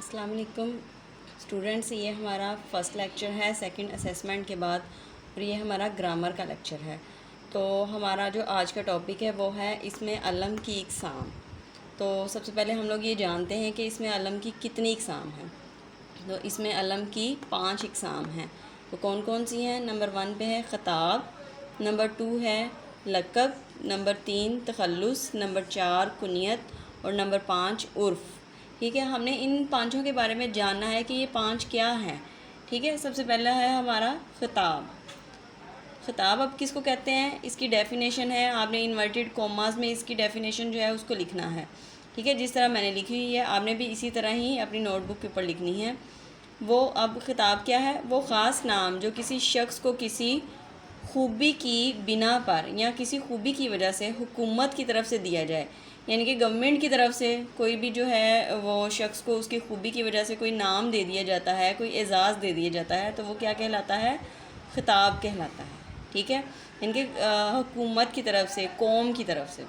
السلام علیکم اسٹوڈنٹس، یہ ہمارا فرسٹ لیکچر ہے سیکنڈ اسیسمنٹ کے بعد، اور یہ ہمارا گرامر کا لیکچر ہے۔ تو ہمارا جو آج کا ٹاپک ہے وہ ہے اس میں علم کی اقسام۔ تو سب سے پہلے ہم لوگ یہ جانتے ہیں کہ اس میں علم کی کتنی اقسام ہیں۔ تو اس میں علم کی 5 اقسام ہیں۔ تو کون کون سی ہیں؟ نمبر 1 پہ ہے خطاب، نمبر 2 ہے لقب، نمبر 3 تخلص، نمبر 4 کنیت، اور نمبر 5 عرف۔ ٹھیک ہے، ہم نے ان 5 کے بارے میں جاننا ہے کہ یہ 5 کیا ہیں۔ ٹھیک ہے، سب سے پہلا ہے ہمارا خطاب۔ خطاب اب کس کو کہتے ہیں؟ اس کی ڈیفینیشن ہے، آپ نے انورٹیڈ کوماز میں اس کی ڈیفینیشن جو ہے اس کو لکھنا ہے۔ ٹھیک ہے، جس طرح میں نے لکھی ہوئی ہے آپ نے بھی اسی طرح ہی اپنی نوٹ بک کے اوپر لکھنی ہے۔ وہ اب خطاب کیا ہے؟ وہ خاص نام جو کسی شخص کو کسی خوبی کی بنا پر یا کسی خوبی کی وجہ سے حکومت کی طرف سے دیا جائے، یعنی کہ گورنمنٹ کی طرف سے کوئی بھی جو ہے وہ شخص کو اس کی خوبی کی وجہ سے کوئی نام دے دیا جاتا ہے، کوئی اعزاز دے دیا جاتا ہے، تو وہ کیا کہلاتا ہے؟ خطاب کہلاتا ہے۔ ٹھیک ہے، یعنی کہ حکومت کی طرف سے، قوم کی طرف سے،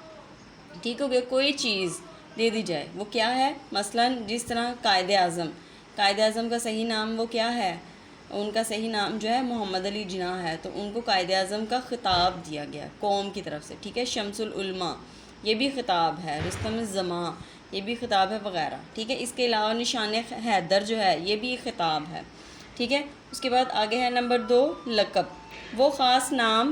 ٹھیک ہو گیا، کوئی چیز دے دی جائے وہ کیا ہے؟ مثلاً جس طرح قائد اعظم کا صحیح نام وہ کیا ہے؟ ان کا صحیح نام جو ہے محمد علی جناح ہے، تو ان کو قائد اعظم کا خطاب دیا گیا قوم کی طرف سے۔ ٹھیک ہے، شمس العلماء یہ بھی خطاب ہے، رستم الزماں یہ بھی خطاب ہے وغیرہ۔ ٹھیک ہے، اس کے علاوہ نشان حیدر جو ہے یہ بھی ایک خطاب ہے۔ ٹھیک ہے، اس کے بعد آگے ہے نمبر 2 لقب۔ وہ خاص نام،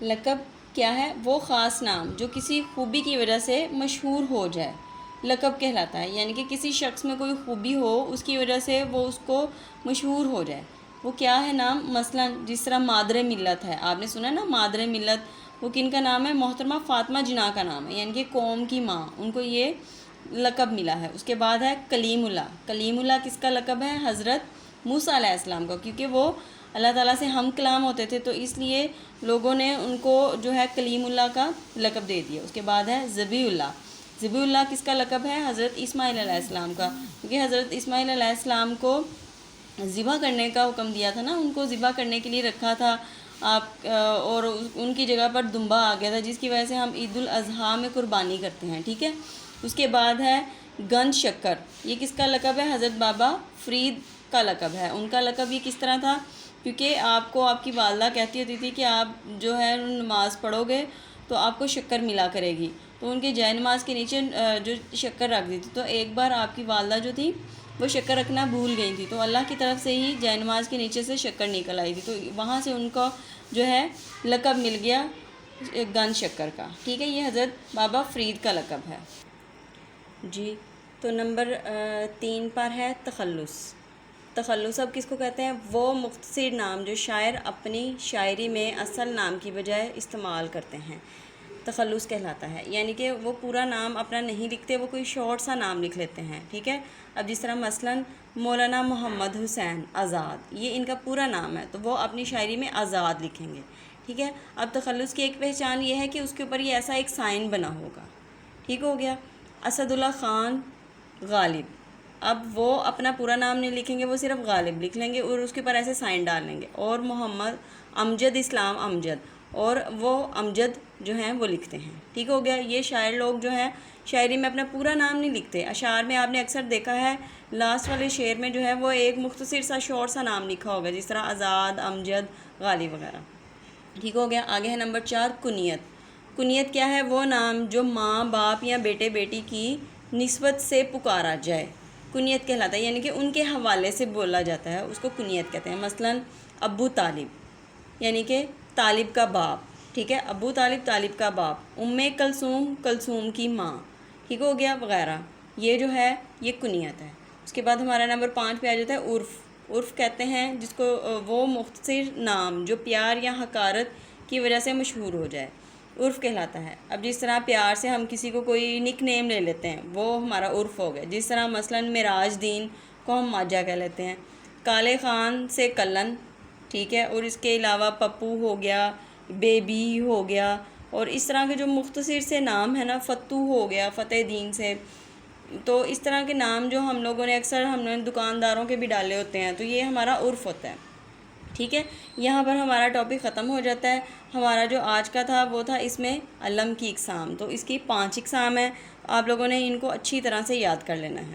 لقب کیا ہے؟ وہ خاص نام جو کسی خوبی کی وجہ سے مشہور ہو جائے، لقب کہلاتا ہے۔ یعنی کہ کسی شخص میں کوئی خوبی ہو، اس کی وجہ سے وہ اس کو مشہور ہو جائے، وہ کیا ہے نام؟ مثلاً جس طرح مادر ملت ہے، آپ نے سنا نا مادر ملت، وہ کن کا نام ہے؟ محترمہ فاطمہ جناح کا نام ہے، یعنی کہ قوم کی ماں، ان کو یہ لقب ملا ہے۔ اس کے بعد ہے کلیم اللہ۔ کلیم اللہ کس کا لقب ہے؟ حضرت موسیٰ علیہ السلام کا، کیونکہ وہ اللہ تعالیٰ سے ہم کلام ہوتے تھے، تو اس لیے لوگوں نے ان کو جو ہے کلیم اللہ کا لقب دے دیا۔ اس کے بعد ہے ذبیح اللہ۔ ذبیح اللہ کس کا لقب ہے؟ حضرت اسماعیل علیہ السلام کا، کیونکہ حضرت اسماعیل علیہ السلام کو ذبح کرنے کا حکم دیا تھا نا، ان کو ذبح کرنے کے لیے رکھا تھا آپ، اور ان کی جگہ پر دمبا آ گیا تھا، جس کی وجہ سے ہم عید الاضحیٰ میں قربانی کرتے ہیں۔ ٹھیک ہے، اس کے بعد ہے گند شکر۔ یہ کس کا لقب ہے؟ حضرت بابا فرید کا لقب ہے۔ ان کا لقب یہ کس طرح تھا؟ کیونکہ آپ کو آپ کی والدہ کہتی ہوتی تھی کہ آپ جو ہے نماز پڑھو گے تو آپ کو شکر ملا کرے گی، تو ان کے جائے نماز کے نیچے جو شکر رکھ دی تھی، تو ایک بار آپ کی والدہ جو تھی وہ شکر رکھنا بھول گئی تھی، تو اللہ کی طرف سے ہی جائے نماز کے نیچے سے شکر نکل آئی تھی، تو وہاں سے ان کو جو ہے لقب مل گیا گند شکر کا۔ ٹھیک ہے، یہ حضرت بابا فرید کا لقب ہے جی۔ تو نمبر 3 پر ہے تخلص۔ تخلص اب کس کو کہتے ہیں؟ وہ مختصر نام جو شاعر اپنی شاعری میں اصل نام کی بجائے استعمال کرتے ہیں، تخلص کہلاتا ہے۔ یعنی کہ وہ پورا نام اپنا نہیں لکھتے، وہ کوئی شارٹ سا نام لکھ لیتے ہیں۔ ٹھیک ہے، اب جس طرح مثلاً مولانا محمد حسین آزاد، یہ ان کا پورا نام ہے، تو وہ اپنی شاعری میں آزاد لکھیں گے۔ ٹھیک ہے، اب تخلص کی ایک پہچان یہ ہے کہ اس کے اوپر یہ ایسا ایک سائن بنا ہوگا۔ ٹھیک ہو گیا، اسد اللہ خان غالب، اب وہ اپنا پورا نام نہیں لکھیں گے، وہ صرف غالب لکھ لیں گے اور اس کے اوپر ایسے سائن ڈال لیں گے۔ اور محمد امجد اسلام امجد، اور وہ امجد جو ہیں وہ لکھتے ہیں۔ ٹھیک ہو گیا، یہ شاعر لوگ جو ہیں شاعری میں اپنا پورا نام نہیں لکھتے۔ اشعار میں آپ نے اکثر دیکھا ہے لاسٹ والے شعر میں جو ہے وہ ایک مختصر سا شارٹ سا نام لکھا ہوگا، جس طرح آزاد، امجد، غالب وغیرہ۔ ٹھیک ہو گیا، آگے ہے نمبر 4 کنیت۔ کنیت کیا ہے؟ وہ نام جو ماں باپ یا بیٹے بیٹی کی نسبت سے پکارا جائے، کنیت کہلاتا ہے، یعنی کہ ان کے حوالے سے بولا جاتا ہے، اس کو کنیت کہتے ہیں۔ مثلاً ابو طالب، یعنی کہ طالب کا باپ۔ ٹھیک ہے، ابو طالب طالب کا باپ، کلثوم کلثوم کی ماں۔ ٹھیک ہو گیا وغیرہ، یہ جو ہے یہ کنیت ہے۔ اس کے بعد ہمارا نمبر 5 پہ آ جاتا ہے عرف۔ عرف کہتے ہیں جس کو وہ مختصر نام جو پیار یا حقارت کی وجہ سے مشہور ہو جائے، عرف کہلاتا ہے۔ اب جس طرح پیار سے ہم کسی کو کوئی نک نیم لے لیتے ہیں، وہ ہمارا عرف ہو گیا۔ جس طرح مثلاً معراج دین کو ہم ماجہ کہہ لیتے ہیں، کالے خان سے کلن۔ ٹھیک ہے، اور اس کے علاوہ پپو ہو گیا، بیبی ہو گیا، اور اس طرح کے جو مختصر سے نام ہیں نا، فتو ہو گیا فتح دین سے۔ تو اس طرح کے نام جو ہم لوگوں نے اکثر ہم نے دکانداروں کے بھی ڈالے ہوتے ہیں، تو یہ ہمارا عرف ہوتا ہے۔ ٹھیک ہے، یہاں پر ہمارا ٹاپک ختم ہو جاتا ہے۔ ہمارا جو آج کا تھا وہ تھا اس میں علم کی اقسام، تو اس کی 5 اقسام ہیں، آپ لوگوں نے ان کو اچھی طرح سے یاد کر لینا ہے۔